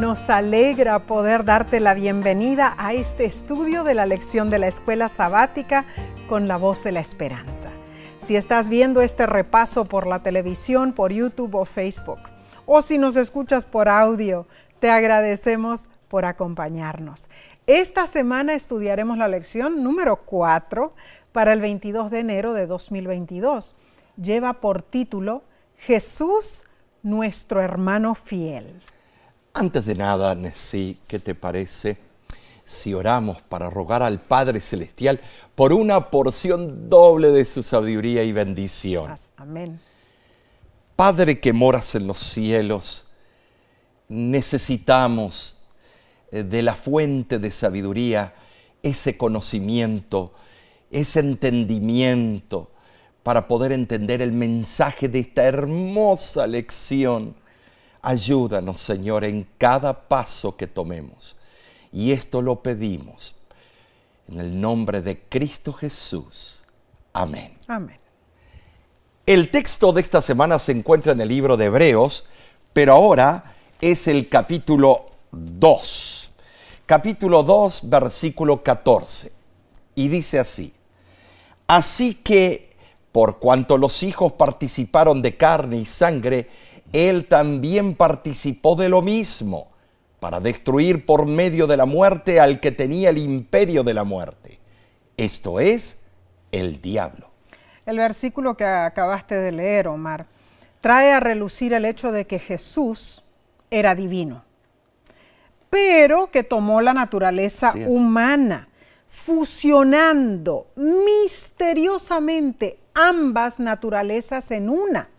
Nos alegra poder darte la bienvenida a este estudio de la lección de la Escuela Sabática con la Voz de la Esperanza. Si estás viendo este repaso por la televisión, por YouTube o Facebook, o si nos escuchas por audio, te agradecemos por acompañarnos. Esta semana estudiaremos la lección número 4 para el 22 de enero de 2022. Lleva por título Jesús, nuestro hermano fiel. Antes de nada, Nessie, ¿qué te parece si oramos para rogar al Padre Celestial por una porción doble de su sabiduría y bendición? Amén. Padre que moras en los cielos, necesitamos de la fuente de sabiduría, ese conocimiento, ese entendimiento para poder entender el mensaje de esta hermosa lección. Ayúdanos, Señor, en cada paso que tomemos. Y esto lo pedimos en el nombre de Cristo Jesús. Amén. Amén. El texto de esta semana se encuentra en el libro de Hebreos, pero ahora es el capítulo 2. Capítulo 2, versículo 14. Y dice así: Así que, por cuanto los hijos participaron de carne y sangre, Él también participó de lo mismo, para destruir por medio de la muerte al que tenía el imperio de la muerte, esto es, el diablo. El versículo que acabaste de leer, Omar, trae a relucir el hecho de que Jesús era divino, pero que tomó la naturaleza humana, fusionando misteriosamente ambas naturalezas en una.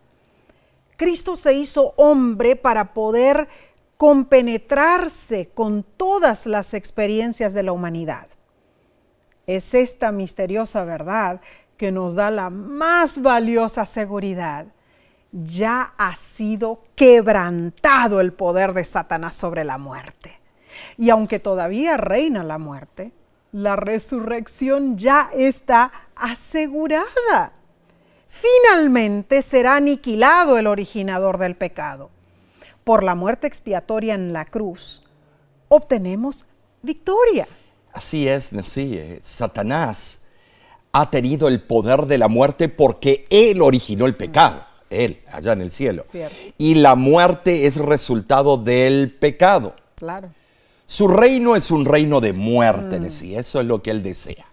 Cristo se hizo hombre para poder compenetrarse con todas las experiencias de la humanidad. Es esta misteriosa verdad que nos da la más valiosa seguridad. Ya ha sido quebrantado el poder de Satanás sobre la muerte. Y aunque todavía reina la muerte, la resurrección ya está asegurada. Finalmente será aniquilado el originador del pecado. Por la muerte expiatoria en la cruz, obtenemos victoria. Así es, Nessie. Satanás ha tenido el poder de la muerte porque él originó el pecado. Él, allá en el cielo. Cierto. Y la muerte es resultado del pecado. Claro. Su reino es un reino de muerte, Nessie. Eso es lo que él desea.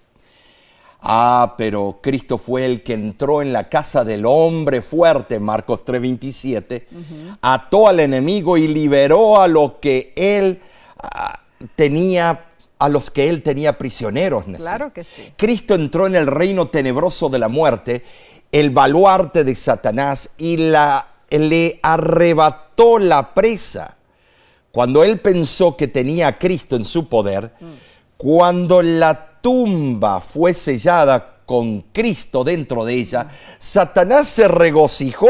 Pero Cristo fue el que entró en la casa del hombre fuerte, Marcos 3:27, ató al enemigo y liberó a lo que él tenía, a los que él tenía prisioneros. Claro que sí. Cristo entró en el reino tenebroso de la muerte, el baluarte de Satanás, y le arrebató la presa. Cuando él pensó que tenía a Cristo en su poder, cuando la tumba fue sellada con Cristo dentro de ella, Satanás se regocijó.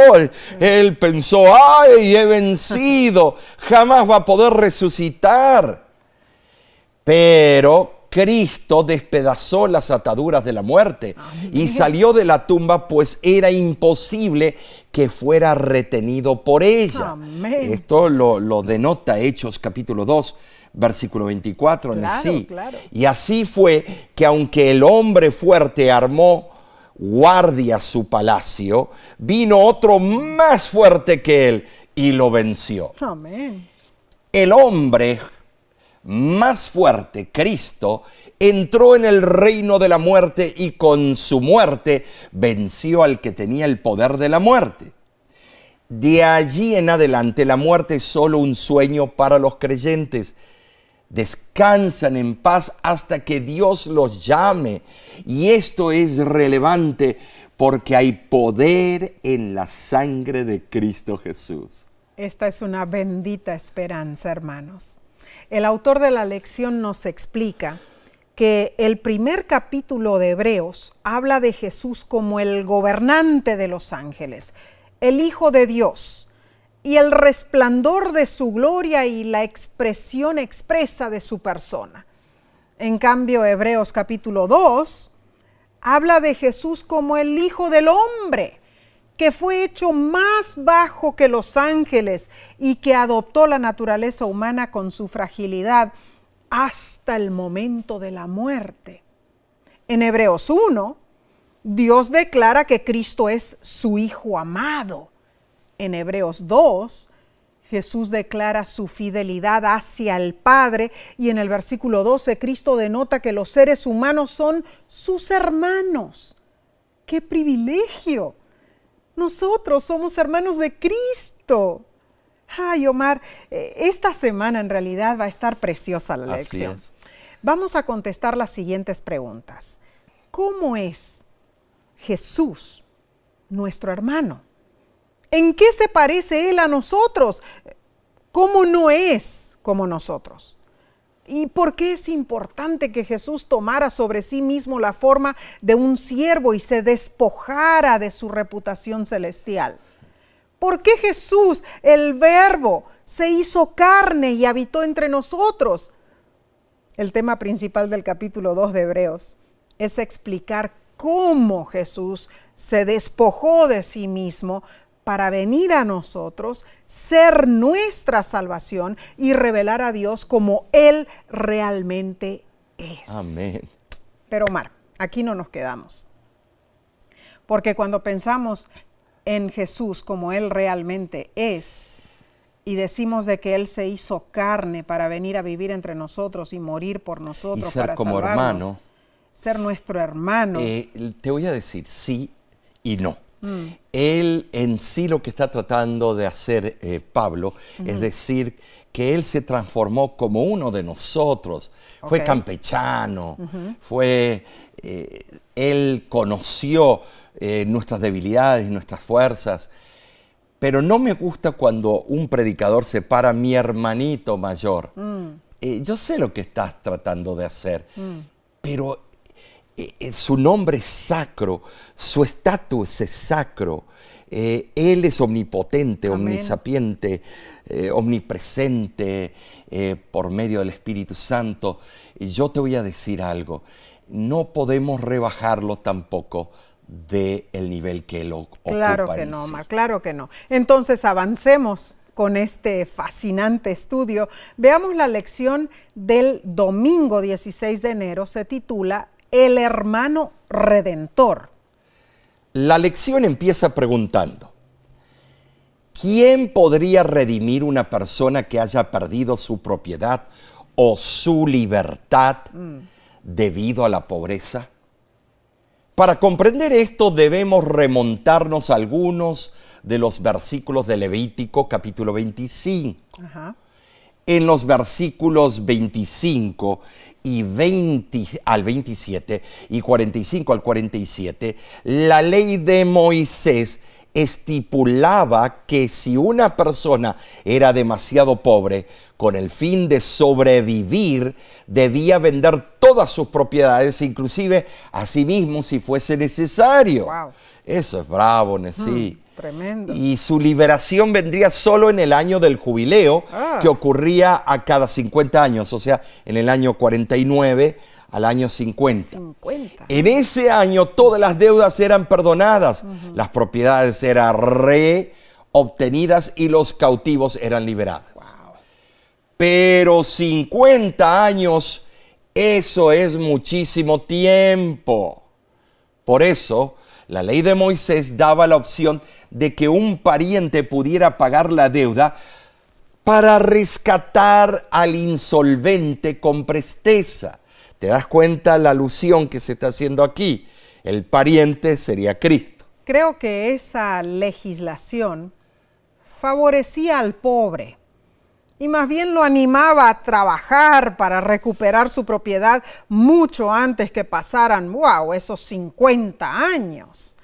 Él pensó: ¡ay, he vencido! Jamás va a poder resucitar. Pero Cristo despedazó las ataduras de la muerte y salió de la tumba, pues era imposible que fuera retenido por ella. Amén. Esto lo denota Hechos capítulo 2, versículo 24. Claro. Y así fue que aunque el hombre fuerte armó guardia a su palacio, vino otro más fuerte que él y lo venció. Amén. El hombre más fuerte, Cristo, entró en el reino de la muerte y con su muerte venció al que tenía el poder de la muerte. De allí en adelante la muerte es solo un sueño para los creyentes. Descansan en paz hasta que Dios los llame. Y esto es relevante porque hay poder en la sangre de Cristo Jesús. Esta es una bendita esperanza, hermanos. El autor de la lección nos explica que el primer capítulo de Hebreos habla de Jesús como el gobernante de los ángeles, el Hijo de Dios, y el resplandor de su gloria y la expresión expresa de su persona. En cambio, Hebreos capítulo 2 habla de Jesús como el Hijo del Hombre, que fue hecho más bajo que los ángeles y que adoptó la naturaleza humana con su fragilidad hasta el momento de la muerte. En Hebreos 1, Dios declara que Cristo es su Hijo amado. En Hebreos 2, Jesús declara su fidelidad hacia el Padre, y en el versículo 12 Cristo denota que los seres humanos son sus hermanos. ¡Qué privilegio! Nosotros somos hermanos de Cristo. Ay, Omar, esta semana en realidad va a estar preciosa la lección. Así es. Vamos a contestar las siguientes preguntas. ¿Cómo es Jesús, nuestro hermano? ¿En qué se parece Él a nosotros? ¿Cómo no es como nosotros? ¿Y por qué es importante que Jesús tomara sobre sí mismo la forma de un siervo y se despojara de su reputación celestial? ¿Por qué Jesús, el Verbo, se hizo carne y habitó entre nosotros? El tema principal del capítulo 2 de Hebreos es explicar cómo Jesús se despojó de sí mismo para venir a nosotros, ser nuestra salvación y revelar a Dios como Él realmente es. Amén. Pero Omar, aquí no nos quedamos. Porque cuando pensamos en Jesús como Él realmente es, y decimos de que Él se hizo carne para venir a vivir entre nosotros y morir por nosotros, Y ser para como salvarnos, hermano, ser nuestro hermano. te voy a decir sí y no. Él en sí lo que está tratando de hacer Pablo es decir que él se transformó como uno de nosotros. Fue campechano, él conoció nuestras debilidades y nuestras fuerzas. Pero no me gusta cuando un predicador separa mi hermanito mayor. Yo sé lo que estás tratando de hacer, pero su nombre es sacro, su estatus es sacro. Él es omnipotente, Amén. omnisapiente, omnipresente por medio del Espíritu Santo. Y yo te voy a decir algo, no podemos rebajarlo tampoco del nivel que él ocupa. Claro que en no, sí. Omar, claro que no. Entonces avancemos con este fascinante estudio. Veamos la lección del domingo 16 de enero, se titula El hermano redentor. La lección empieza preguntando, ¿quién podría redimir una persona que haya perdido su propiedad o su libertad debido a la pobreza? Para comprender esto debemos remontarnos a algunos de los versículos de Levítico capítulo 25. Ajá. En los versículos 25 y 20 al 27 y 45 al 47, la ley de Moisés estipulaba que si una persona era demasiado pobre, con el fin de sobrevivir, debía vender todas sus propiedades, inclusive a sí mismo si fuese necesario. Wow. Eso es bravo, sí. Tremendo. Y su liberación vendría solo en el año del jubileo, que ocurría a cada 50 años, o sea, en el año 49 al año 50. 50. En ese año todas las deudas eran perdonadas, las propiedades eran reobtenidas y los cautivos eran liberados. Wow. Pero 50 años, eso es muchísimo tiempo. Por eso, la ley de Moisés daba la opción de que un pariente pudiera pagar la deuda para rescatar al insolvente con presteza. ¿Te das cuenta la alusión que se está haciendo aquí? El pariente sería Cristo. Creo que esa legislación favorecía al pobre y más bien lo animaba a trabajar para recuperar su propiedad mucho antes que pasaran, esos 50 años.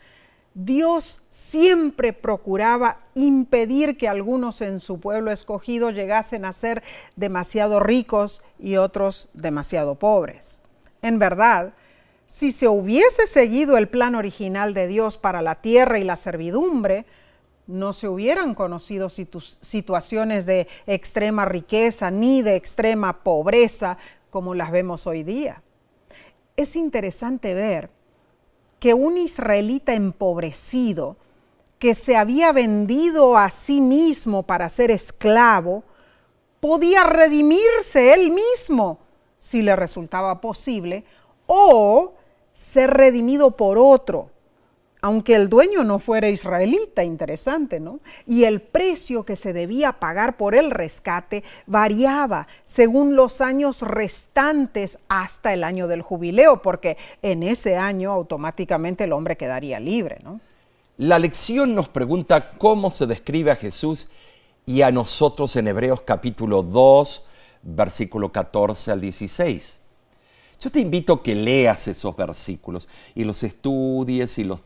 Dios siempre procuraba impedir que algunos en su pueblo escogido llegasen a ser demasiado ricos y otros demasiado pobres. En verdad, si se hubiese seguido el plan original de Dios para la tierra y la servidumbre, no se hubieran conocido situaciones de extrema riqueza ni de extrema pobreza como las vemos hoy día. Es interesante ver que un israelita empobrecido que se había vendido a sí mismo para ser esclavo, podía redimirse él mismo, si le resultaba posible, o ser redimido por otro, aunque el dueño no fuera israelita. Interesante, ¿no? Y el precio que se debía pagar por el rescate variaba según los años restantes hasta el año del jubileo, porque en ese año automáticamente el hombre quedaría libre, ¿no? La lección nos pregunta cómo se describe a Jesús y a nosotros en Hebreos capítulo 2, versículo 14 al 16. Yo te invito a que leas esos versículos y los estudies y los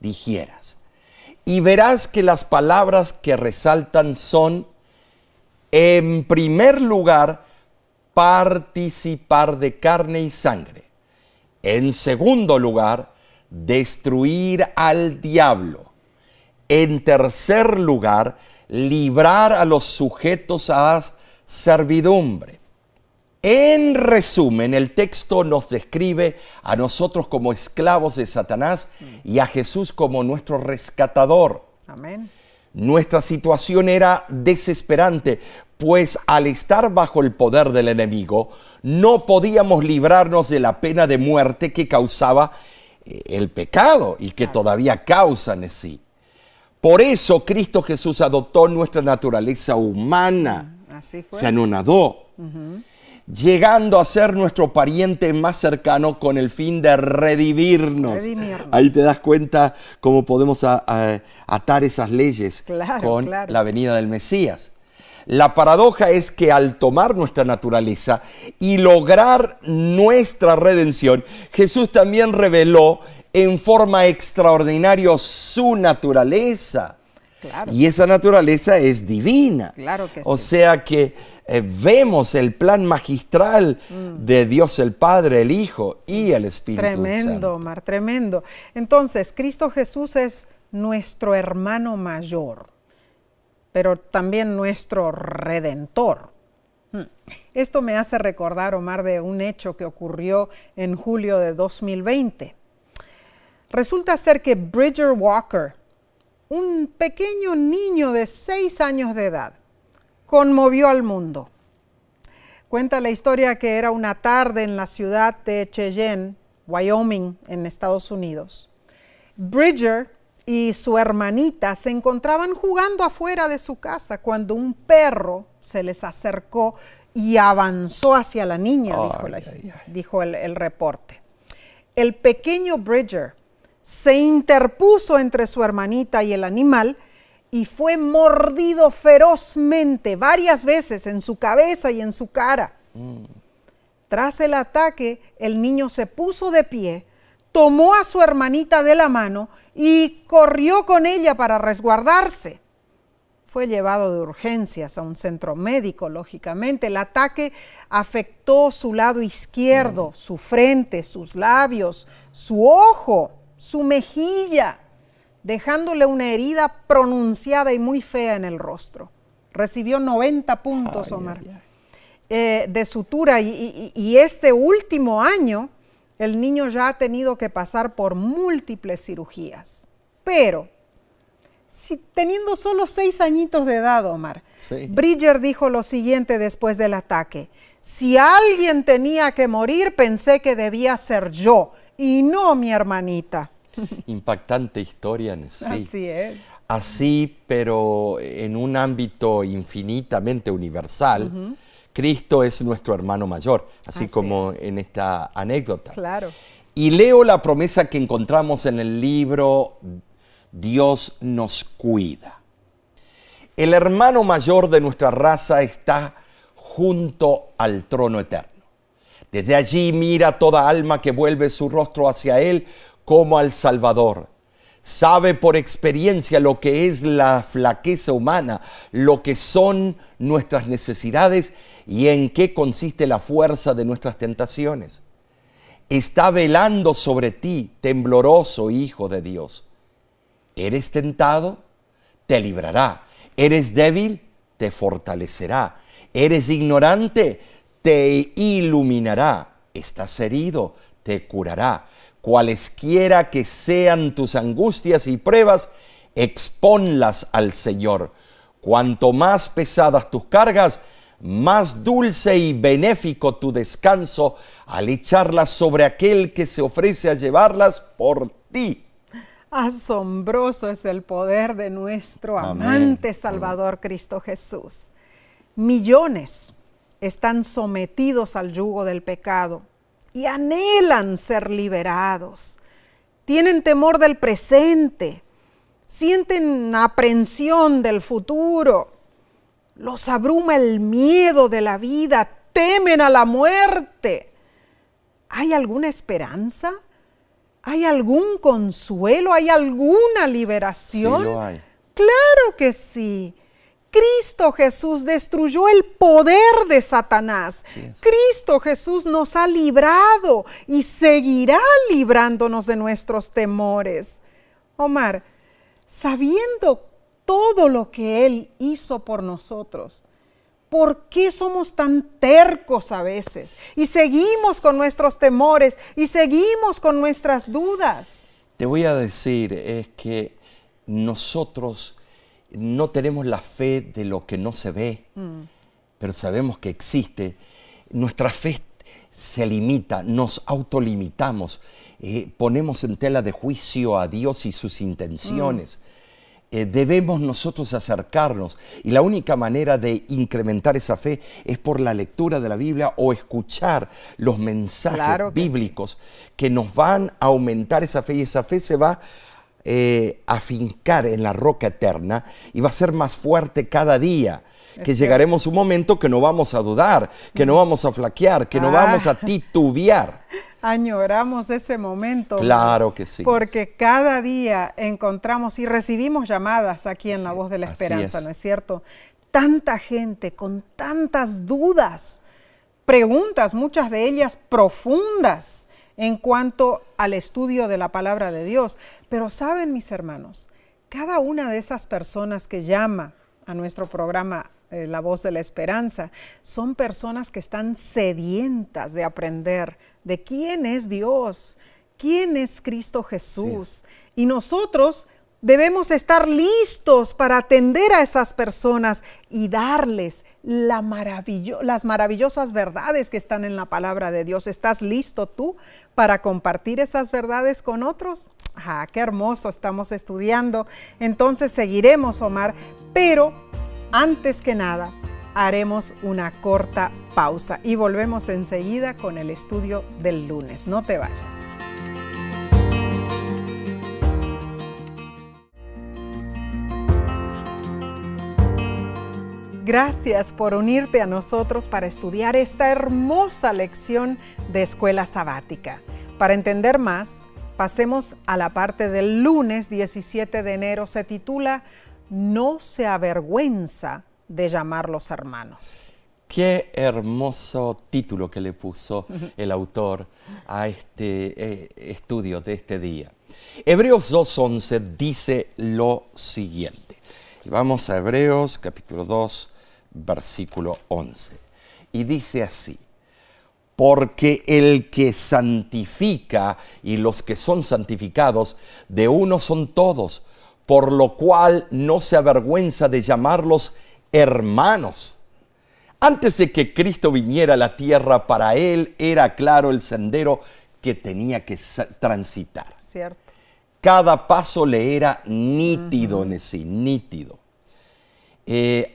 digieras. Y verás que las palabras que resaltan son, en primer lugar, participar de carne y sangre. En segundo lugar, destruir al diablo. En tercer lugar, librar a los sujetos a servidumbre. En resumen, el texto nos describe a nosotros como esclavos de Satanás y a Jesús como nuestro rescatador. Amén. Nuestra situación era desesperante, pues al estar bajo el poder del enemigo, no podíamos librarnos de la pena de muerte que causaba el pecado y que todavía causa en sí. Por eso Cristo Jesús adoptó nuestra naturaleza humana. Así fue. Se anonadó, llegando a ser nuestro pariente más cercano con el fin de redimirnos. Ahí te das cuenta cómo podemos atar esas leyes con la venida del Mesías. La paradoja es que al tomar nuestra naturaleza y lograr nuestra redención, Jesús también reveló en forma extraordinaria su naturaleza. Claro. Y esa naturaleza es divina. Claro que o sí. sea que vemos el plan magistral de Dios el Padre, el Hijo y el Espíritu Santo. Tremendo, Omar, tremendo. Entonces, Cristo Jesús es nuestro hermano mayor, pero también nuestro redentor. Esto me hace recordar, Omar, de un hecho que ocurrió en julio de 2020. Resulta ser que Bridger Walker, un pequeño niño de 6 años de edad, conmovió al mundo. Cuenta la historia que era una tarde en la ciudad de Cheyenne, Wyoming, en Estados Unidos. Bridger y su hermanita se encontraban jugando afuera de su casa cuando un perro se les acercó y avanzó hacia la niña, dijo el reporte. El pequeño Bridger se interpuso entre su hermanita y el animal y fue mordido ferozmente varias veces en su cabeza y en su cara. Tras el ataque, el niño se puso de pie, tomó a su hermanita de la mano y corrió con ella para resguardarse. Fue llevado de urgencias a un centro médico, lógicamente. El ataque afectó su lado izquierdo, su frente, sus labios, su ojo, su mejilla, dejándole una herida pronunciada y muy fea en el rostro. Recibió 90 puntos, Omar, de sutura y este último año el niño ya ha tenido que pasar por múltiples cirugías. Pero, teniendo solo 6 añitos de edad, Omar, Bridger dijo lo siguiente después del ataque: si alguien tenía que morir, pensé que debía ser yo y no mi hermanita. Impactante historia en sí. Así es. Así, pero en un ámbito infinitamente universal, Cristo es nuestro hermano mayor, así como en esta anécdota. Claro. Y leo la promesa que encontramos en el libro Dios nos cuida. El hermano mayor de nuestra raza está junto al trono eterno. Desde allí mira toda alma que vuelve su rostro hacia Él como al Salvador. Sabe por experiencia lo que es la flaqueza humana, lo que son nuestras necesidades y en qué consiste la fuerza de nuestras tentaciones. Está velando sobre ti, tembloroso Hijo de Dios. ¿Eres tentado? Te librará. ¿Eres débil? Te fortalecerá. ¿Eres ignorante? Te iluminará. ¿Estás herido? Te curará. Cualesquiera que sean tus angustias y pruebas, Exponlas al Señor. Cuanto más pesadas tus cargas, más dulce y benéfico tu descanso al echarlas sobre aquel que se ofrece a llevarlas por ti. Asombroso es el poder de nuestro Amén. amante Salvador Cristo Jesús. Millones están sometidos al yugo del pecado y anhelan ser liberados. Tienen temor del presente, sienten aprensión del futuro, los abruma el miedo de la vida, temen a la muerte. ¿Hay alguna esperanza? ¿Hay algún consuelo? ¿Hay alguna liberación? Sí, lo hay. Claro que sí. Cristo Jesús destruyó el poder de Satanás. Cristo Jesús nos ha librado y seguirá librándonos de nuestros temores. Omar, sabiendo todo lo que Él hizo por nosotros, ¿por qué somos tan tercos a veces? Y seguimos con nuestros temores y seguimos con nuestras dudas. Te voy a decir, es que nosotros no tenemos la fe de lo que no se ve, pero sabemos que existe. Nuestra fe se limita, nos autolimitamos, ponemos en tela de juicio a Dios y sus intenciones. Debemos nosotros acercarnos y la única manera de incrementar esa fe es por la lectura de la Biblia o escuchar los mensajes bíblicos que nos van a aumentar esa fe, y esa fe se va a fincar en la roca eterna y va a ser más fuerte cada día. Que llegaremos a un momento que no vamos a dudar, que no vamos a flaquear, que no vamos a titubear. Añoramos ese momento. Claro que sí. Porque cada día encontramos y recibimos llamadas aquí en La Voz de la Esperanza, ¿no es cierto? Tanta gente con tantas dudas, preguntas, muchas de ellas profundas en cuanto al estudio de la palabra de Dios. Pero saben, mis hermanos, cada una de esas personas que llama a nuestro programa La Voz de la Esperanza son personas que están sedientas de aprender de quién es Dios, quién es Cristo Jesús. Y nosotros debemos estar listos para atender a esas personas y darles las maravillosas verdades que están en la palabra de Dios. ¿Estás listo tú para compartir esas verdades con otros? ¡Ah, qué hermoso! Estamos estudiando. Entonces seguiremos, Omar, pero antes que nada haremos una corta pausa y volvemos enseguida con el estudio del lunes. No te vayas. Gracias por unirte a nosotros para estudiar esta hermosa lección de escuela sabática. Para entender más, pasemos a la parte del lunes 17 de enero. Se titula No se avergüenza de llamarlos hermanos. Qué hermoso título que le puso el autor a este estudio de este día. Hebreos 2:11 dice lo siguiente. Y vamos a Hebreos capítulo 2, versículo 11. Y dice así: porque el que santifica y los que son santificados, de uno son todos, por lo cual no se avergüenza de llamarlos hermanos. Antes de que Cristo viniera a la tierra, para él era claro el sendero que tenía que transitar. Cierto. Cada paso le era nítido, nítido.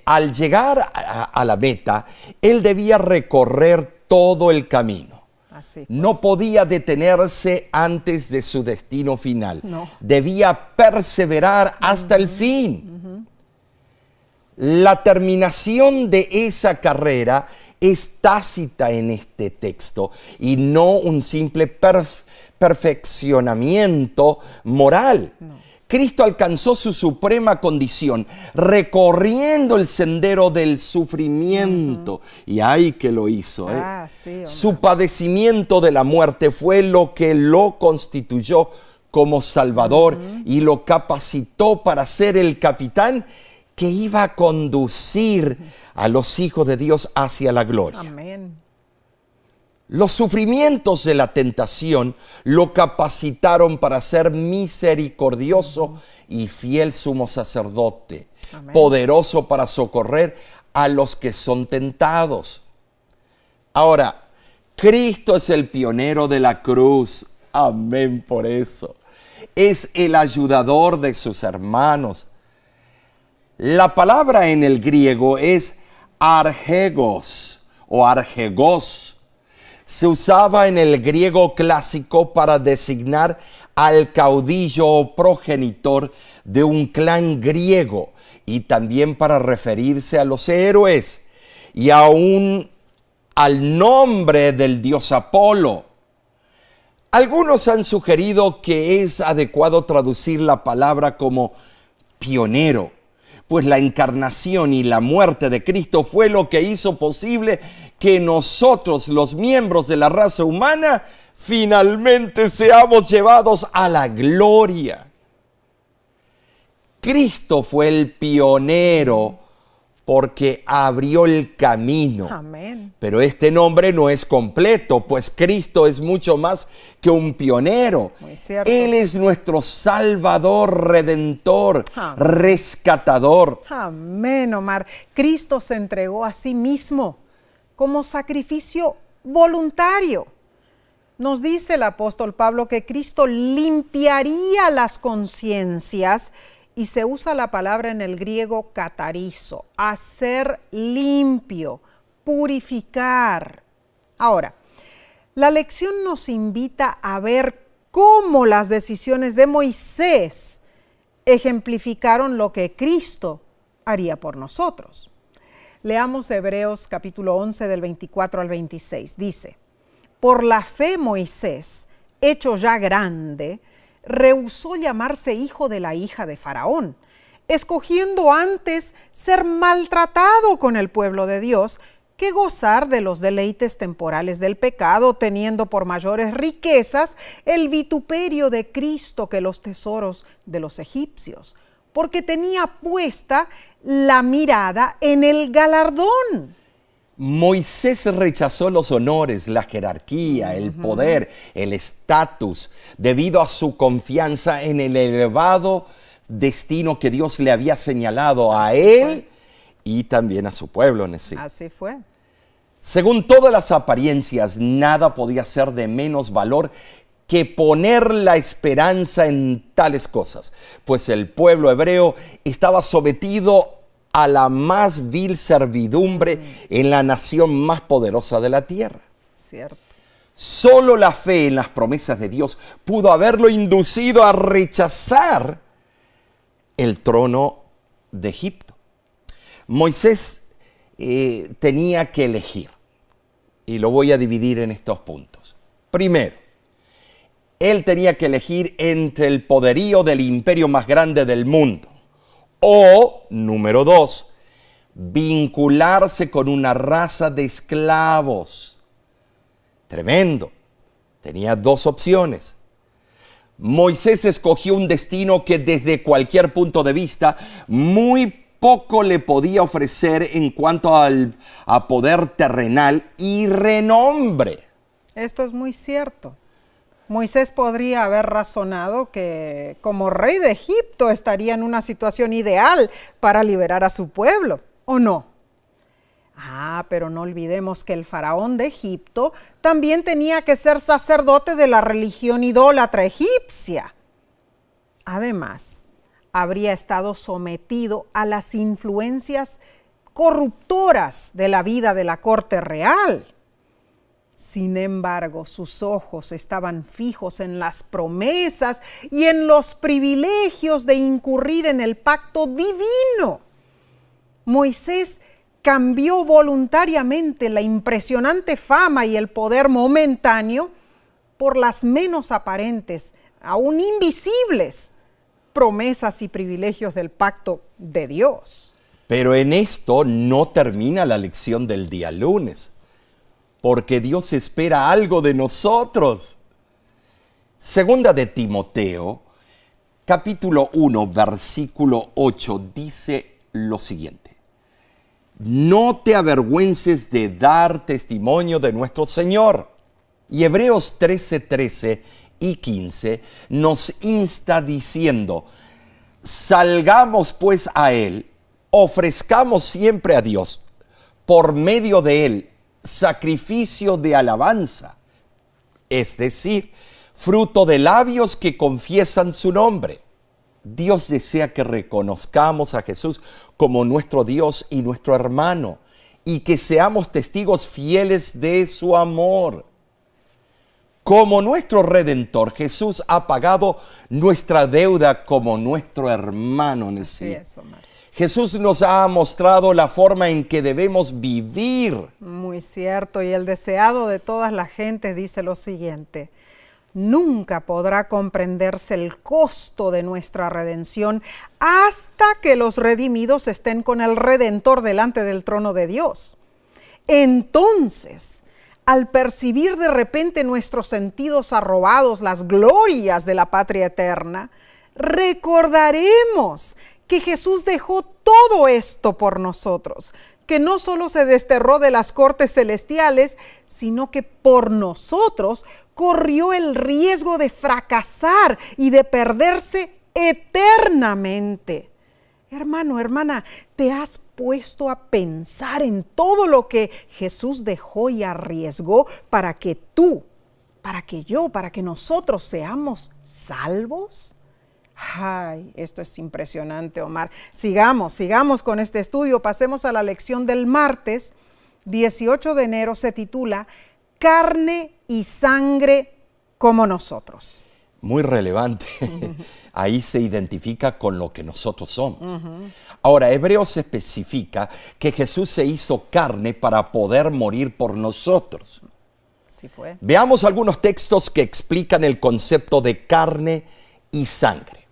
Al llegar a la meta, él debía recorrer todo el camino. Así. No podía detenerse antes de su destino final. No. Debía perseverar hasta el fin. La terminación de esa carrera es tácita en este texto y no un simple perfeccionamiento moral. No. Cristo alcanzó su suprema condición recorriendo el sendero del sufrimiento. Y ahí que lo hizo. Sí, su padecimiento de la muerte fue lo que lo constituyó como Salvador y lo capacitó para ser el capitán que iba a conducir a los hijos de Dios hacia la gloria. Amén. Los sufrimientos de la tentación lo capacitaron para ser misericordioso y fiel sumo sacerdote, Amén. poderoso para socorrer a los que son tentados. Ahora, Cristo es el pionero de la cruz. Amén por eso. Es el ayudador de sus hermanos. La palabra en el griego es argegos o argegos. Se usaba en el griego clásico para designar al caudillo o progenitor de un clan griego y también para referirse a los héroes y aún al nombre del dios Apolo. Algunos han sugerido que es adecuado traducir la palabra como pionero, pues la encarnación y la muerte de Cristo fue lo que hizo posible que nosotros, los miembros de la raza humana, finalmente seamos llevados a la gloria. Cristo fue el pionero porque abrió el camino. Amén. Pero este nombre no es completo, pues Cristo es mucho más que un pionero. Muy cierto. Él es nuestro Salvador, Redentor, Amén. Rescatador. Amén, Omar. Cristo se entregó a sí mismo como sacrificio voluntario. Nos dice el apóstol Pablo que Cristo limpiaría las conciencias y se usa la palabra en el griego catarizo, hacer limpio, purificar. Ahora, la lección nos invita a ver cómo las decisiones de Moisés ejemplificaron lo que Cristo haría por nosotros. Leamos Hebreos capítulo 11 del 24 al 26. Dice, por la fe Moisés, hecho ya grande, rehusó llamarse hijo de la hija de Faraón, escogiendo antes ser maltratado con el pueblo de Dios que gozar de los deleites temporales del pecado, teniendo por mayores riquezas el vituperio de Cristo que los tesoros de los egipcios, porque tenía puesta la mirada en el galardón. Moisés rechazó los honores, la jerarquía, el poder, el estatus, debido a su confianza en el elevado destino que Dios le había señalado a él y también a su pueblo en sí. Así fue. Según todas las apariencias, nada podía ser de menos valor que poner la esperanza en tales cosas, pues el pueblo hebreo estaba sometido a la más vil servidumbre en la nación más poderosa de la tierra. Cierto. Solo la fe en las promesas de Dios pudo haberlo inducido a rechazar el trono de Egipto. Moisés tenía que elegir, y lo voy a dividir en estos puntos. Primero, él tenía que elegir entre el poderío del imperio más grande del mundo, o, número 2, vincularse con una raza de esclavos. Tremendo. Tenía dos opciones. Moisés escogió un destino que desde cualquier punto de vista muy poco le podía ofrecer en cuanto a poder terrenal y renombre. Esto es muy cierto. Moisés podría haber razonado que como rey de Egipto estaría en una situación ideal para liberar a su pueblo, ¿o no? Pero no olvidemos que el faraón de Egipto también tenía que ser sacerdote de la religión idólatra egipcia. Además, habría estado sometido a las influencias corruptoras de la vida de la corte real. Sin embargo, sus ojos estaban fijos en las promesas y en los privilegios de incurrir en el pacto divino. Moisés cambió voluntariamente la impresionante fama y el poder momentáneo por las menos aparentes, aún invisibles, promesas y privilegios del pacto de Dios. Pero en esto no termina la lección del día lunes, porque Dios espera algo de nosotros. Segunda de Timoteo, capítulo 1, versículo 8, dice lo siguiente: no te avergüences de dar testimonio de nuestro Señor, Y Hebreos 13 y 15 nos insta diciendo: salgamos pues a Él, ofrezcamos siempre a Dios, por medio de Él, sacrificio de alabanza, es decir, fruto de labios que confiesan su nombre. Dios desea que reconozcamos a Jesús como nuestro Dios y nuestro hermano, y que seamos testigos fieles de su amor. Como nuestro Redentor, Jesús ha pagado nuestra deuda como nuestro hermano. Así es, Omar. Jesús nos ha mostrado la forma en que debemos vivir. Muy cierto, y el deseado de todas las gentes dice lo siguiente: nunca podrá comprenderse el costo de nuestra redención hasta que los redimidos estén con el Redentor delante del trono de Dios. Entonces, al percibir de repente nuestros sentidos arrobados las glorias de la patria eterna, recordaremos que Jesús dejó todo esto por nosotros, que no solo se desterró de las cortes celestiales, sino que por nosotros corrió el riesgo de fracasar y de perderse eternamente. Hermano, hermana, ¿te has puesto a pensar en todo lo que Jesús dejó y arriesgó para que tú, para que yo, para que nosotros seamos salvos? Ay, esto es impresionante, Omar. Sigamos con este estudio. Pasemos a la lección del martes 18 de enero. Se titula Carne y sangre como nosotros. Muy relevante. Ahí se identifica con lo que nosotros somos. Ahora, Hebreos especifica que Jesús se hizo carne para poder morir por nosotros. Sí fue. Veamos algunos textos que explican el concepto de carne y sangre.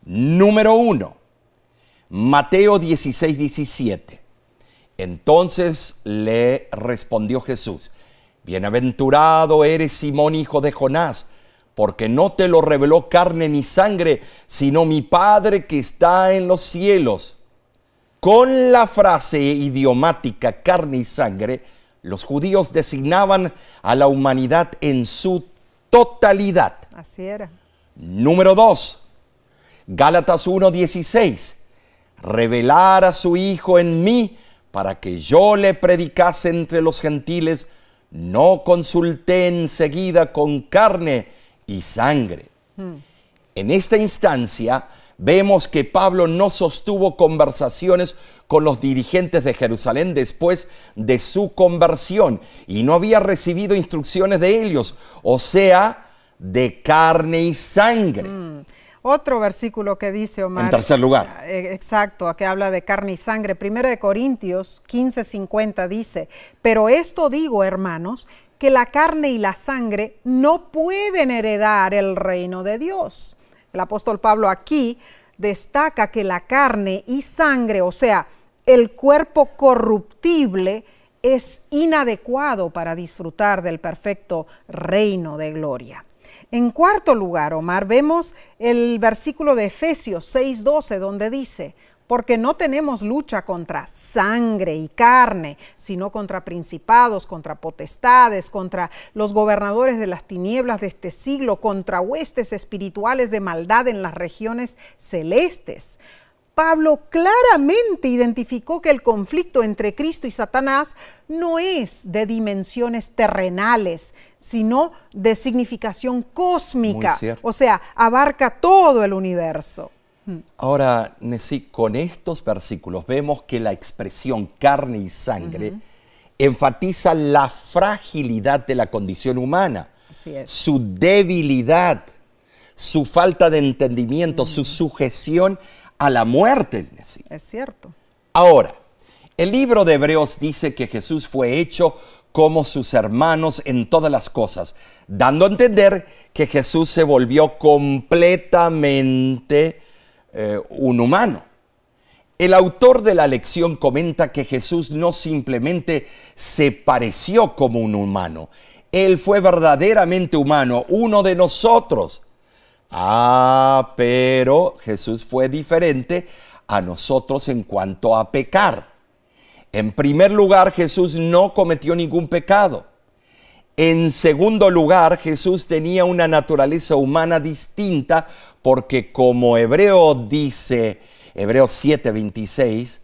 Número 1, Mateo 16:17. Entonces le respondió Jesús: bienaventurado eres, Simón, hijo de Jonás, porque no te lo reveló carne ni sangre, sino mi Padre que está en los cielos. Con la frase idiomática carne y sangre, los judíos designaban a la humanidad en su totalidad. Así era. Número 2, Gálatas 1:16. Revelar a su Hijo en mí para que yo le predicase entre los gentiles, no consulté enseguida con carne y sangre. En esta instancia vemos que Pablo no sostuvo conversaciones con los dirigentes de Jerusalén después de su conversión y no había recibido instrucciones de ellos, o sea, de carne y sangre. Otro versículo que dice, Omar. En tercer lugar. Exacto, que habla de carne y sangre. 1 Corintios 15:50 dice: pero esto digo, hermanos, que la carne y la sangre no pueden heredar el reino de Dios. El apóstol Pablo aquí destaca que la carne y sangre, o sea, el cuerpo corruptible, es inadecuado para disfrutar del perfecto reino de gloria. En cuarto lugar, Omar, vemos el versículo de Efesios 6:12, donde dice: porque no tenemos lucha contra sangre y carne, sino contra principados, contra potestades, contra los gobernadores de las tinieblas de este siglo, contra huestes espirituales de maldad en las regiones celestes. Pablo claramente identificó que el conflicto entre Cristo y Satanás no es de dimensiones terrenales, sino de significación cósmica, o sea, abarca todo el universo. Ahora, Nesí, con estos versículos vemos que la expresión carne y sangre enfatiza la fragilidad de la condición humana, Así es. Su debilidad, su falta de entendimiento, su sujeción a la muerte, Nesí. Es cierto. Ahora, el libro de Hebreos dice que Jesús fue hecho como sus hermanos en todas las cosas, dando a entender que Jesús se volvió completamente un humano. El autor de la lección comenta que Jesús no simplemente se pareció como un humano, Él fue verdaderamente humano, uno de nosotros. Pero Jesús fue diferente a nosotros en cuanto a pecar. En primer lugar, Jesús no cometió ningún pecado. En segundo lugar, Jesús tenía una naturaleza humana distinta porque como Hebreos dice, Hebreos 7:26,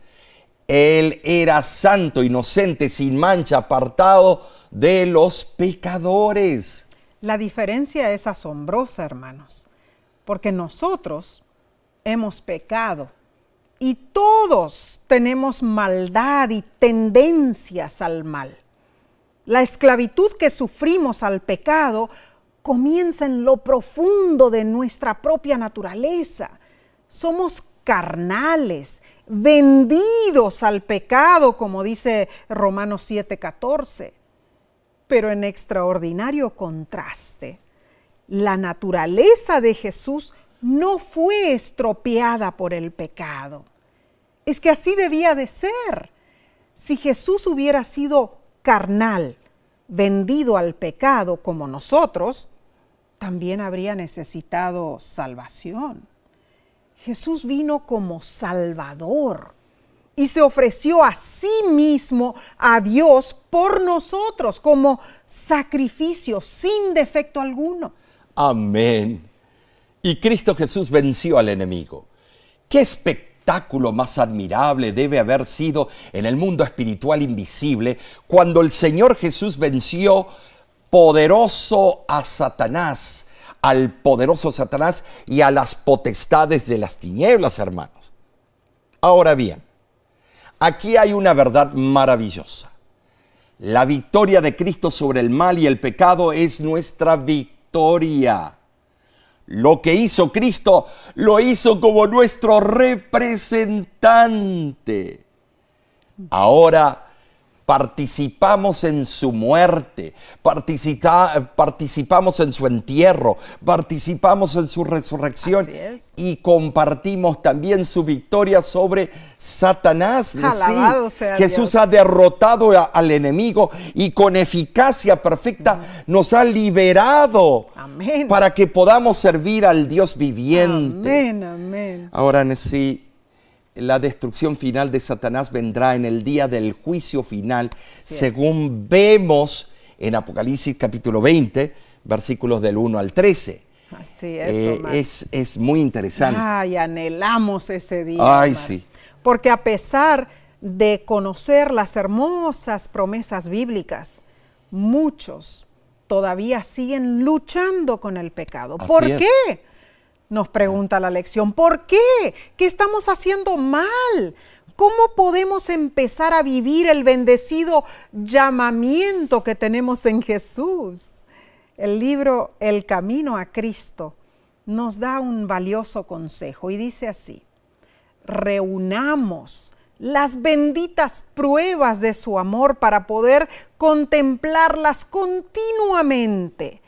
Él era santo, inocente, sin mancha, apartado de los pecadores. La diferencia es asombrosa, hermanos, porque nosotros hemos pecado y todos tenemos maldad y tendencias al mal. La esclavitud que sufrimos al pecado comienza en lo profundo de nuestra propia naturaleza. Somos carnales, vendidos al pecado, como dice Romanos 7:14. Pero en extraordinario contraste, la naturaleza de Jesús no fue estropeada por el pecado. Es que así debía de ser. Si Jesús hubiera sido carnal, vendido al pecado como nosotros, también habría necesitado salvación. Jesús vino como Salvador y se ofreció a sí mismo a Dios por nosotros como sacrificio sin defecto alguno. Amén. Y Cristo Jesús venció al enemigo. ¡Qué espectáculo más admirable debe haber sido en el mundo espiritual invisible cuando el Señor Jesús venció poderoso a Satanás, al poderoso Satanás y a las potestades de las tinieblas, hermanos! Ahora bien, aquí hay una verdad maravillosa. La victoria de Cristo sobre el mal y el pecado es nuestra victoria. Lo que hizo Cristo, lo hizo como nuestro representante. Ahora participamos en su muerte, participamos en su entierro, participamos en su resurrección y compartimos también su victoria sobre Satanás. Alabado sea Jesús Dios. ha derrotado al enemigo y con eficacia perfecta nos ha liberado. Amén. Para que podamos servir al Dios viviente. Amén, amén. Ahora sí. La destrucción final de Satanás vendrá en el día del juicio final, según vemos en Apocalipsis capítulo 20, versículos del 1 al 13. Así es, Omar. Es muy interesante. Ay, anhelamos ese día. Ay, Omar. sí. Porque a pesar de conocer las hermosas promesas bíblicas, muchos todavía siguen luchando con el pecado. Así ¿Por es. qué? Nos pregunta la lección. ¿Por qué? ¿Qué estamos haciendo mal? ¿Cómo podemos empezar a vivir el bendecido llamamiento que tenemos en Jesús? El libro El Camino a Cristo nos da un valioso consejo y dice así: reunamos las benditas pruebas de su amor para poder contemplarlas continuamente.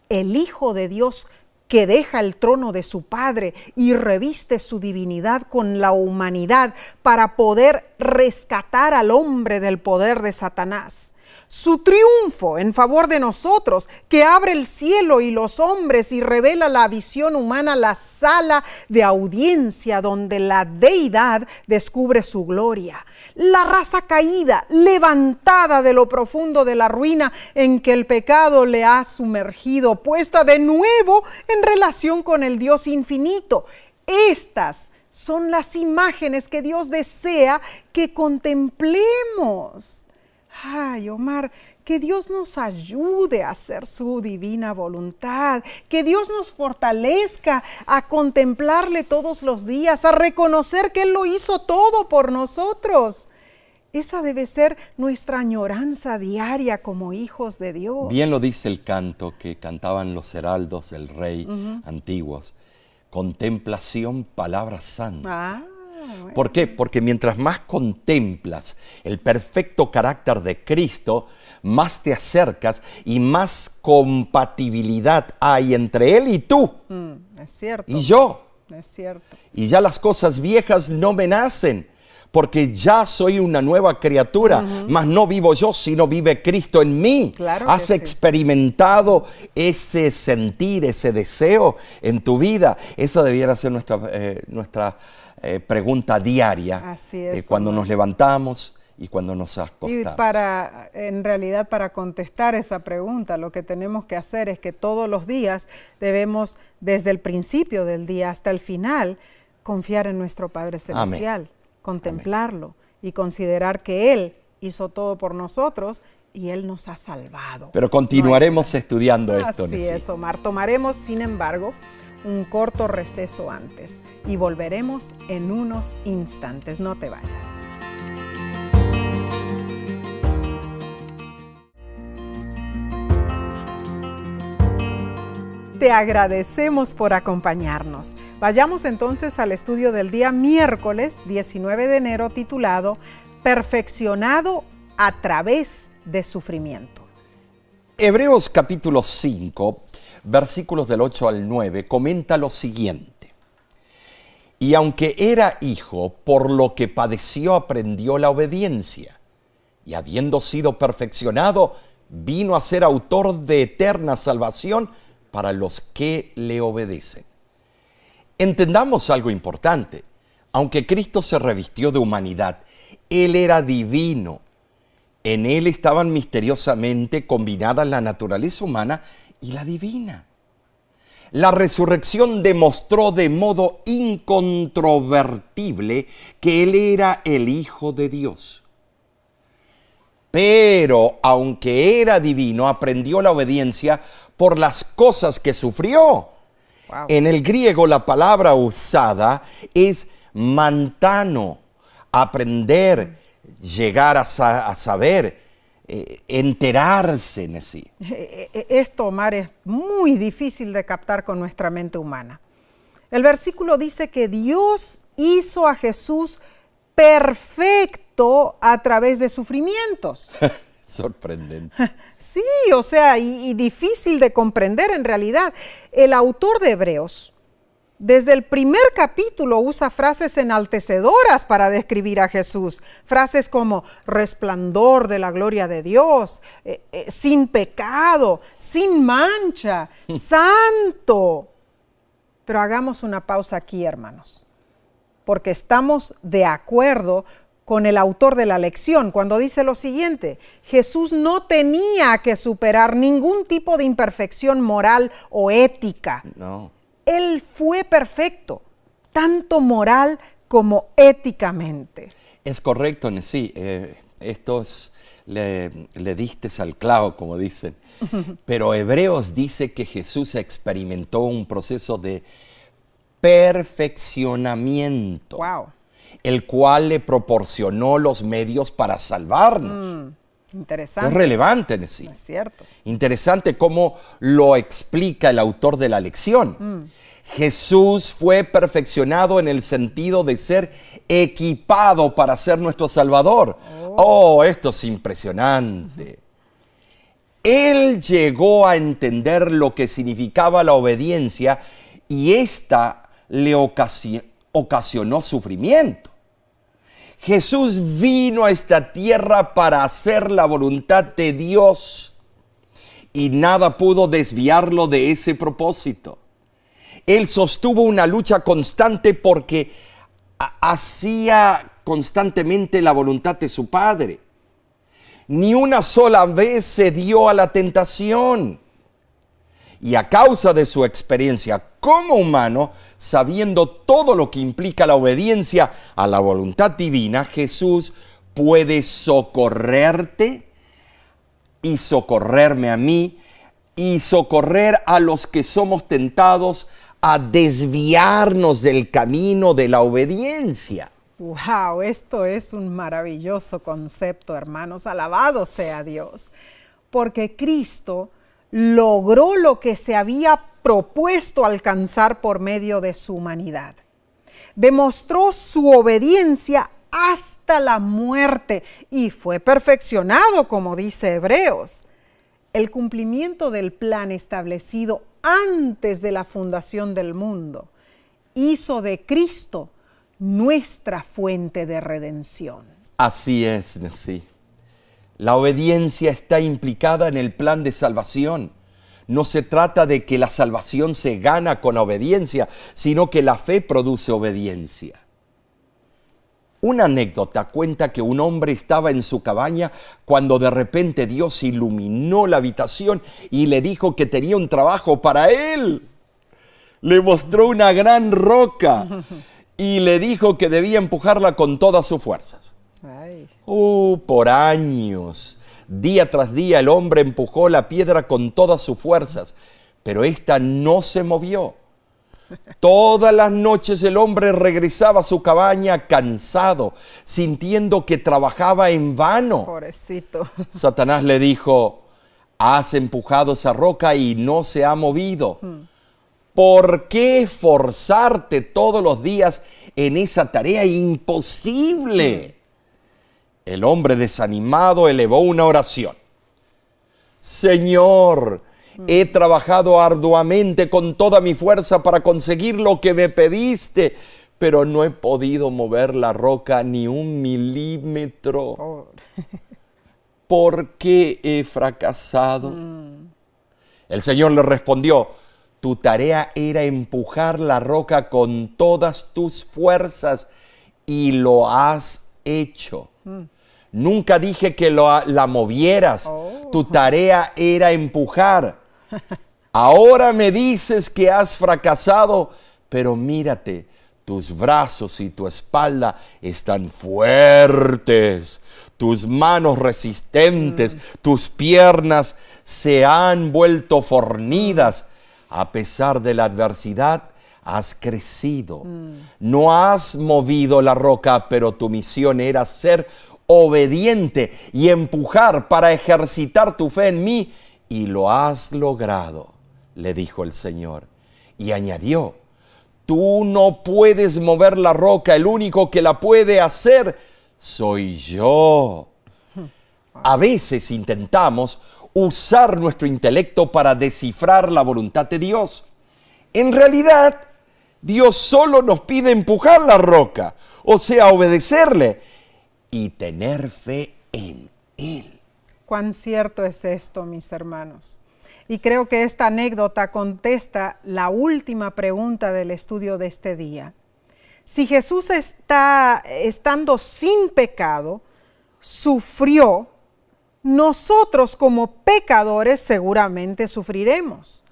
El Hijo de Dios que deja el trono de su Padre y reviste su divinidad con la humanidad para poder rescatar al hombre del poder de Satanás. Su triunfo en favor de nosotros, que abre el cielo y los hombres y revela la visión humana, la sala de audiencia donde la deidad descubre su gloria. La raza caída, levantada de lo profundo de la ruina en que el pecado le ha sumergido, puesta de nuevo en relación con el Dios infinito. Estas son las imágenes que Dios desea que contemplemos. Ay, Omar, que Dios nos ayude a hacer su divina voluntad, que Dios nos fortalezca a contemplarle todos los días, a reconocer que Él lo hizo todo por nosotros. Esa debe ser nuestra añoranza diaria como hijos de Dios. Bien lo dice el canto que cantaban los heraldos del rey antiguos. Contemplación, palabra santa. Bueno. ¿Por qué? Porque mientras más contemplas el perfecto carácter de Cristo, más te acercas y más compatibilidad hay entre Él y tú. Es cierto. Y yo. Es cierto. Y ya las cosas viejas no me nacen, porque ya soy una nueva criatura, mas no vivo yo, sino vive Cristo en mí. Claro ¿Has que sí. experimentado ese sentir, ese deseo en tu vida? Esa debiera ser nuestra pregunta diaria. Así es, cuando Omar. nos levantamos y cuando nos Y acostamos. en realidad, para contestar esa pregunta, lo que tenemos que hacer es que todos los días debemos, desde el principio del día hasta el final, confiar en nuestro Padre Celestial, contemplarlo y considerar que Él hizo todo por nosotros y Él nos ha salvado. Pero continuaremos estudiando esto, Así Nesí. es, Omar. Tomaremos, sin embargo, un corto receso antes y volveremos en unos instantes. No te vayas. Te agradecemos por acompañarnos. Vayamos entonces al estudio del día miércoles 19 de enero titulado Perfeccionado a través de sufrimiento. Hebreos capítulo 5, versículos del 8 al 9, comenta lo siguiente. Y aunque era hijo, por lo que padeció aprendió la obediencia. Y habiendo sido perfeccionado, vino a ser autor de eterna salvación para los que le obedecen. Entendamos algo importante. Aunque Cristo se revistió de humanidad, Él era divino. En Él estaban misteriosamente combinadas la naturaleza humana y la divina. La resurrección demostró de modo incontrovertible que Él era el Hijo de Dios. Pero, aunque era divino, aprendió la obediencia por las cosas que sufrió. Wow. En el griego la palabra usada es mantano, aprender, llegar a saber, enterarse en sí. Esto, Omar, es muy difícil de captar con nuestra mente humana. El versículo dice que Dios hizo a Jesús perfecto a través de sufrimientos. Sorprendente. Sí, o sea, y difícil de comprender en realidad. El autor de Hebreos, desde el primer capítulo, usa frases enaltecedoras para describir a Jesús. Frases como resplandor de la gloria de Dios, sin pecado, sin mancha, santo. Pero hagamos una pausa aquí, hermanos, porque estamos de acuerdo con el autor de la lección cuando dice lo siguiente: Jesús no tenía que superar ningún tipo de imperfección moral o ética. No. Él fue perfecto, tanto moral como éticamente. Es correcto, Nesí. Le diste al clavo, como dicen. Pero Hebreos dice que Jesús experimentó un proceso de perfeccionamiento. Wow. El cual le proporcionó los medios para salvarnos. Interesante. Es relevante, Nesí. Es cierto. Interesante cómo lo explica el autor de la lección. Jesús fue perfeccionado en el sentido de ser equipado para ser nuestro Salvador. Oh, esto es impresionante. Él llegó a entender lo que significaba la obediencia y esta le ocasionó sufrimiento. Jesús vino a esta tierra para hacer la voluntad de Dios y nada pudo desviarlo de ese propósito. Él sostuvo una lucha constante porque hacía constantemente la voluntad de su Padre. Ni una sola vez se dio a la tentación. Y a causa de su experiencia como humano, sabiendo todo lo que implica la obediencia a la voluntad divina, Jesús puede socorrerte y socorrerme a mí y socorrer a los que somos tentados a desviarnos del camino de la obediencia. Wow, esto es un maravilloso concepto, hermanos. Alabado sea Dios. Porque Cristo logró lo que se había propuesto alcanzar por medio de su humanidad. Demostró su obediencia hasta la muerte y fue perfeccionado, como dice Hebreos. El cumplimiento del plan establecido antes de la fundación del mundo hizo de Cristo nuestra fuente de redención. Así es, sí. La obediencia está implicada en el plan de salvación. No se trata de que la salvación se gana con obediencia, sino que la fe produce obediencia. Una anécdota cuenta que un hombre estaba en su cabaña cuando de repente Dios iluminó la habitación y le dijo que tenía un trabajo para él. Le mostró una gran roca y le dijo que debía empujarla con todas sus fuerzas. Ay. Por años, día tras día, el hombre empujó la piedra con todas sus fuerzas, pero ésta no se movió. Todas las noches el hombre regresaba a su cabaña cansado, sintiendo que trabajaba en vano. Pobrecito. Satanás le dijo: has empujado esa roca y no se ha movido. ¿Por qué esforzarte todos los días en esa tarea imposible? El hombre desanimado elevó una oración. Señor, he trabajado arduamente con toda mi fuerza para conseguir lo que me pediste, pero no he podido mover la roca ni un milímetro. Oh. ¿Por qué he fracasado? El Señor le respondió: tu tarea era empujar la roca con todas tus fuerzas y lo has hecho. Nunca dije que la movieras. Tu tarea era empujar. Ahora me dices que has fracasado, pero mírate, tus brazos y tu espalda están fuertes, tus manos resistentes, tus piernas se han vuelto fornidas. A pesar de la adversidad, has crecido. No has movido la roca, pero tu misión era ser obediente y empujar para ejercitar tu fe en mí, y lo has logrado, le dijo el Señor. Y añadió: tú no puedes mover la roca, el único que la puede hacer soy yo. A veces intentamos usar nuestro intelecto para descifrar la voluntad de Dios. En realidad, Dios solo nos pide empujar la roca, o sea, obedecerle y tener fe en Él. Cuán cierto es esto, mis hermanos. Y creo que esta anécdota contesta la última pregunta del estudio de este día. Si Jesús estando sin pecado, sufrió, nosotros como pecadores seguramente sufriremos.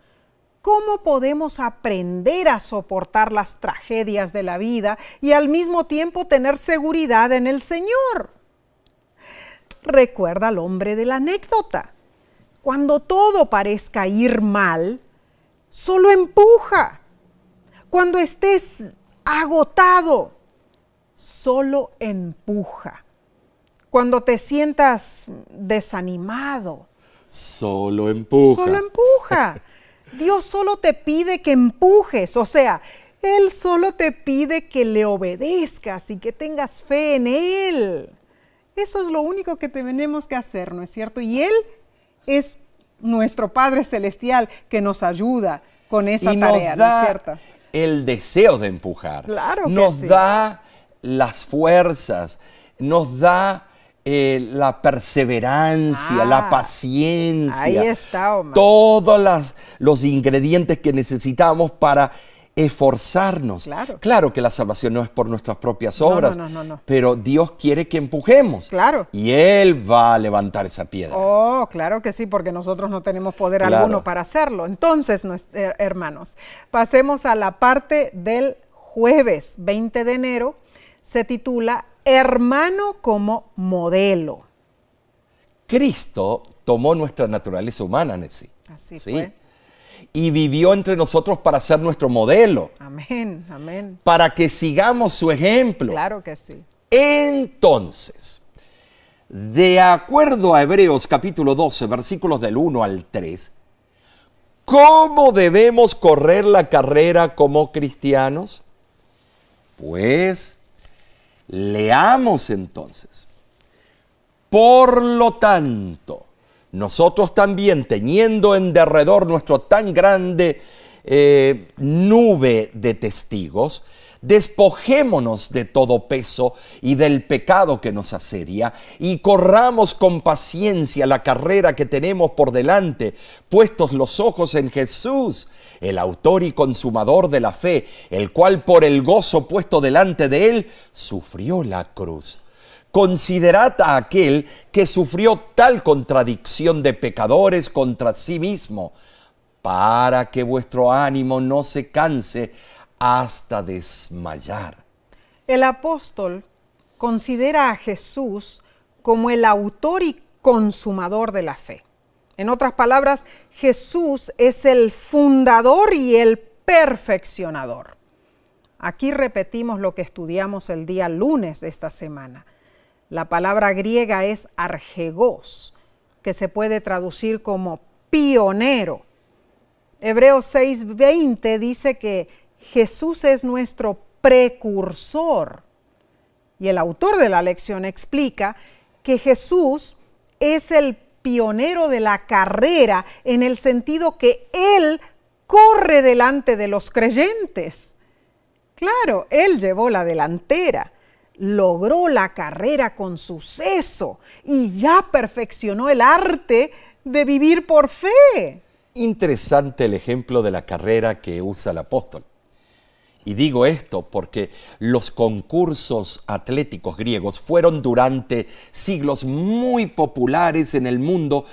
¿Cómo podemos aprender a soportar las tragedias de la vida y al mismo tiempo tener seguridad en el Señor? Recuerda al hombre de la anécdota. Cuando todo parezca ir mal, solo empuja. Cuando estés agotado, solo empuja. Cuando te sientas desanimado, solo empuja. Solo empuja. Dios solo te pide que empujes, o sea, Él solo te pide que le obedezcas y que tengas fe en Él. Eso es lo único que tenemos que hacer, ¿no es cierto? Y Él es nuestro Padre Celestial que nos ayuda con esa tarea, ¿no es cierto? El deseo de empujar. Claro que nos sí. da las fuerzas, nos da la perseverancia, la paciencia. Ahí está, Omar. Todos los ingredientes que necesitamos para esforzarnos. Claro que la salvación no es por nuestras propias obras, no. pero Dios quiere que empujemos. Claro. Y Él va a levantar esa piedra. Oh, claro que sí, porque nosotros no tenemos poder alguno para hacerlo. Entonces, hermanos, pasemos a la parte del jueves 20 de enero. Se titula Hermano como modelo. Cristo tomó nuestra naturaleza humana, Nessie. Así fue. Y vivió entre nosotros para ser nuestro modelo. Amén, amén. Para que sigamos su ejemplo. Claro que sí. Entonces, de acuerdo a Hebreos capítulo 12, versículos del 1 al 3, ¿cómo debemos correr la carrera como cristianos? Pues, leamos entonces. Por lo tanto, nosotros también, teniendo en derredor nuestro tan grande nube de testigos, Despojémonos de todo peso y del pecado que nos asedia y corramos con paciencia la carrera que tenemos por delante, puestos los ojos en Jesús, el autor y consumador de la fe, el cual por el gozo puesto delante de él sufrió la cruz. Considerad a aquel que sufrió tal contradicción de pecadores contra sí mismo, para que vuestro ánimo no se canse hasta desmayar. El apóstol considera a Jesús como el autor y consumador de la fe. En otras palabras, Jesús es el fundador y el perfeccionador. Aquí repetimos lo que estudiamos el día lunes de esta semana. La palabra griega es argegos, que se puede traducir como pionero. Hebreos 6:20 dice que Jesús es nuestro precursor. Y el autor de la lección explica que Jesús es el pionero de la carrera en el sentido que Él corre delante de los creyentes. Claro, Él llevó la delantera, logró la carrera con suceso y ya perfeccionó el arte de vivir por fe. Interesante el ejemplo de la carrera que usa el apóstol. Y digo esto porque los concursos atléticos griegos fueron durante siglos muy populares en el mundo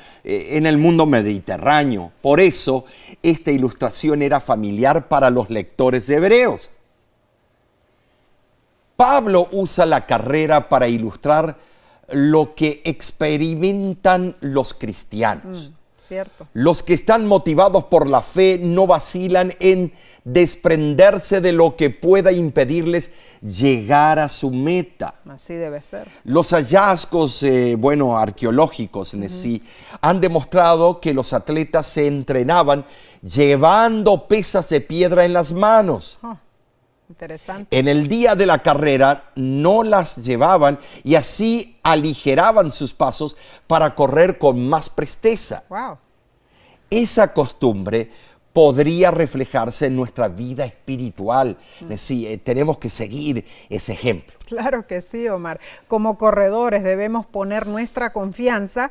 mediterráneo. Por eso, esta ilustración era familiar para los lectores hebreos. Pablo usa la carrera para ilustrar lo que experimentan los cristianos. Cierto. Los que están motivados por la fe no vacilan en desprenderse de lo que pueda impedirles llegar a su meta. Así debe ser. Los hallazgos arqueológicos en sí han demostrado que los atletas se entrenaban llevando pesas de piedra en las manos. Interesante. En el día de la carrera no las llevaban y así aligeraban sus pasos para correr con más presteza. Wow. Esa costumbre podría reflejarse en nuestra vida espiritual. Sí, tenemos que seguir ese ejemplo. Claro que sí, Omar. Como corredores debemos poner nuestra confianza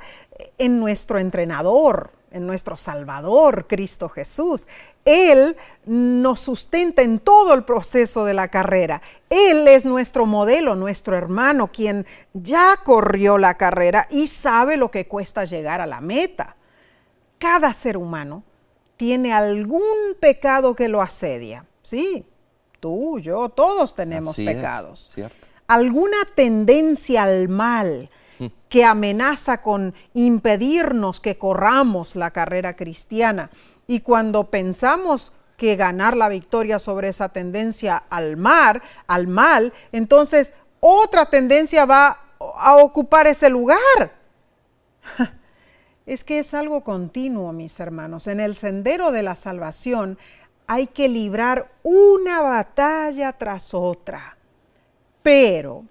en nuestro entrenador, en nuestro Salvador, Cristo Jesús. Él nos sustenta en todo el proceso de la carrera. Él es nuestro modelo, nuestro hermano, quien ya corrió la carrera y sabe lo que cuesta llegar a la meta. Cada ser humano tiene algún pecado que lo asedia. Sí, tú, yo, todos tenemos pecados. ¿Cierto? Alguna tendencia al mal que amenaza con impedirnos que corramos la carrera cristiana. Y cuando pensamos que ganar la victoria sobre esa tendencia al mal, entonces otra tendencia va a ocupar ese lugar. Es que es algo continuo, mis hermanos. En el sendero de la salvación hay que librar una batalla tras otra. Pero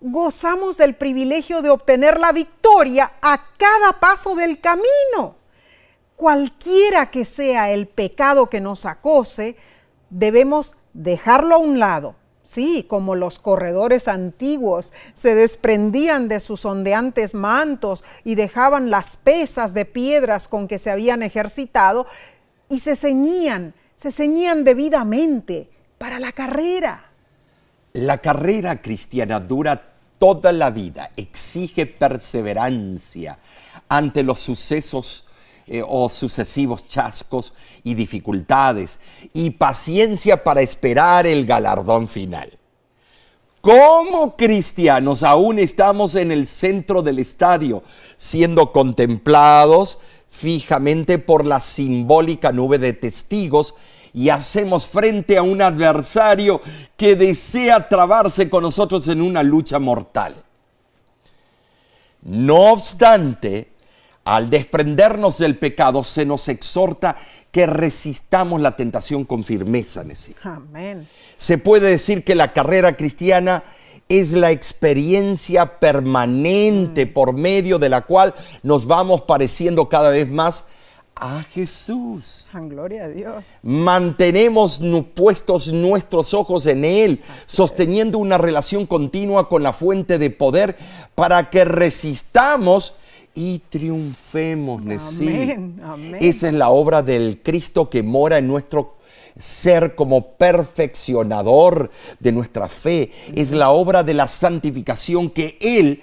gozamos del privilegio de obtener la victoria a cada paso del camino. Cualquiera que sea el pecado que nos acose, debemos dejarlo a un lado. Sí, como los corredores antiguos se desprendían de sus ondeantes mantos y dejaban las pesas de piedras con que se habían ejercitado y se ceñían debidamente para la carrera. La carrera cristiana dura toda la vida, exige perseverancia ante los sucesos o sucesivos chascos y dificultades, y paciencia para esperar el galardón final. Como cristianos aún estamos en el centro del estadio, siendo contemplados fijamente por la simbólica nube de testigos, y hacemos frente a un adversario que desea trabarse con nosotros en una lucha mortal. No obstante, al desprendernos del pecado, se nos exhorta que resistamos la tentación con firmeza. Amén. Se puede decir que la carrera cristiana es la experiencia permanente por medio de la cual nos vamos pareciendo cada vez más a Jesús. Gloria a Dios. Mantenemos puestos nuestros ojos en Él, sosteniendo una relación continua con la fuente de poder para que resistamos y triunfemos. Amén, amén. Esa es la obra del Cristo que mora en nuestro ser como perfeccionador de nuestra fe. Es la obra de la santificación que Él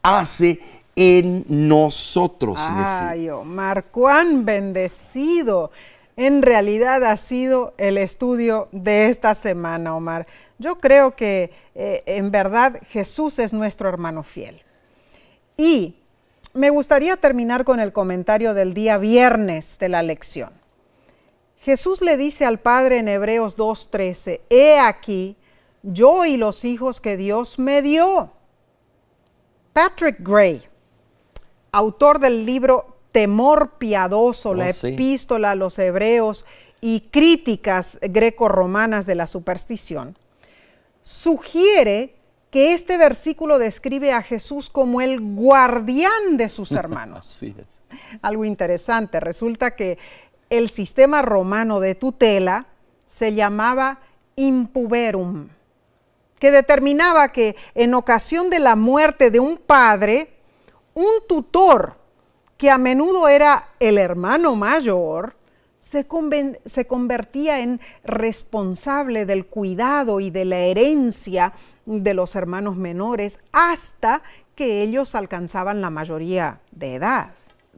hace en nosotros. Ay, Omar, cuán bendecido en realidad ha sido el estudio de esta semana, Omar. Yo creo que en verdad Jesús es nuestro hermano fiel. Y me gustaría terminar con el comentario del día viernes de la lección. Jesús le dice al Padre en Hebreos 2:13, he aquí, yo y los hijos que Dios me dio. Patrick Gray, autor del libro Temor Piadoso, la epístola a los hebreos y críticas greco-romanas de la superstición, sugiere que este versículo describe a Jesús como el guardián de sus hermanos. Así es. Algo interesante, resulta que el sistema romano de tutela se llamaba impuberum, que determinaba que en ocasión de la muerte de un padre, un tutor, que a menudo era el hermano mayor, se convertía en responsable del cuidado y de la herencia de los hermanos menores hasta que ellos alcanzaban la mayoría de edad.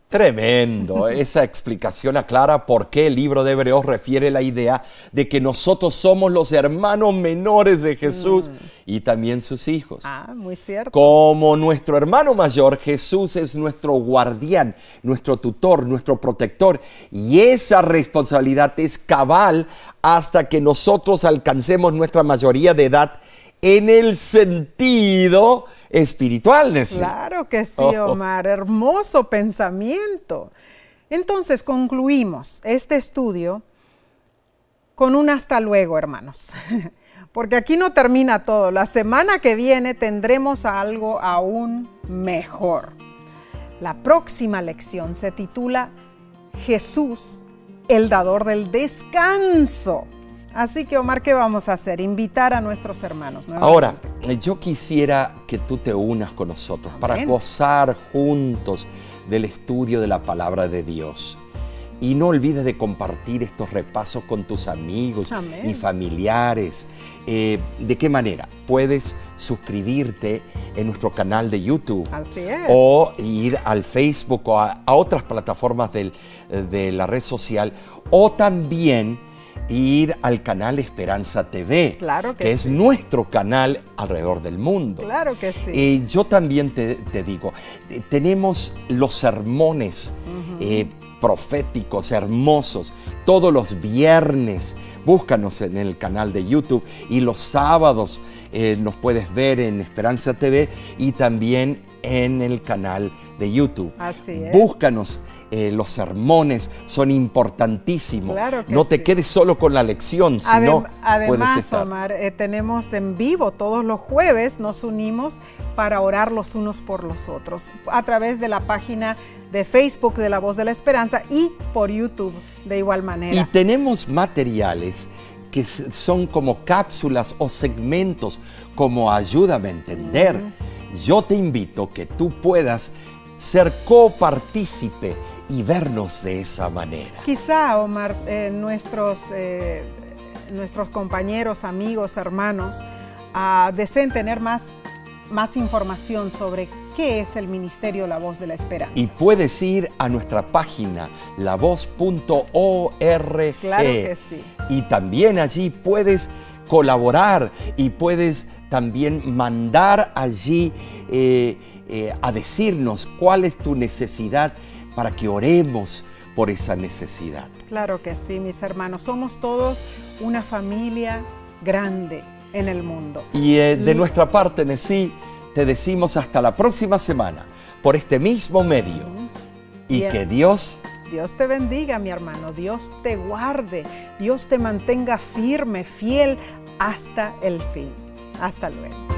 Tremendo, esa explicación aclara por qué el libro de Hebreos refiere la idea de que nosotros somos los hermanos menores de Jesús y también sus hijos. Muy cierto. Como nuestro hermano mayor, Jesús es nuestro guardián, nuestro tutor, nuestro protector, y esa responsabilidad es cabal hasta que nosotros alcancemos nuestra mayoría de edad en el sentido espiritual. Claro que sí, Omar. Hermoso pensamiento. Entonces concluimos este estudio con un hasta luego, hermanos. Porque aquí no termina todo. La semana que viene tendremos algo aún mejor. La próxima lección se titula Jesús, el dador del descanso. Así que, Omar, ¿qué vamos a hacer? Invitar a nuestros hermanos. Ahora, yo quisiera que tú te unas con nosotros para gozar juntos del estudio de la palabra de Dios. Y no olvides de compartir estos repasos con tus amigos y familiares. ¿De qué manera? Puedes suscribirte en nuestro canal de YouTube. Así es. O ir al Facebook o a otras plataformas de la red social. O también ir al canal Esperanza TV, que es nuestro canal alrededor del mundo. Claro que sí. Yo también te digo, tenemos los sermones proféticos, hermosos, todos los viernes. Búscanos en el canal de YouTube y los sábados nos puedes ver en Esperanza TV y también en el canal de YouTube. Así es. Búscanos, los sermones son importantísimos. Claro que no te quedes solo con la lección, sino puedes estar. Omar, tenemos en vivo todos los jueves, nos unimos para orar los unos por los otros a través de la página de Facebook de La Voz de la Esperanza y por YouTube de igual manera. Y tenemos materiales que son como cápsulas o segmentos, como Ayúdame a Entender. Yo te invito que tú puedas ser copartícipe y vernos de esa manera. Quizá, Omar, nuestros compañeros, amigos, hermanos, deseen tener más información sobre qué es el ministerio La Voz de la Esperanza. Y puedes ir a nuestra página, lavoz.org. Claro que sí. Y también allí puedes colaborar y puedes también mandar allí a decirnos cuál es tu necesidad para que oremos por esa necesidad. Claro que sí, mis hermanos. Somos todos una familia grande en el mundo. Y de nuestra parte, Nesí, te decimos hasta la próxima semana por este mismo medio. Y que Dios te bendiga, mi hermano. Dios te guarde. Dios te mantenga firme, fiel hasta el fin. Hasta luego.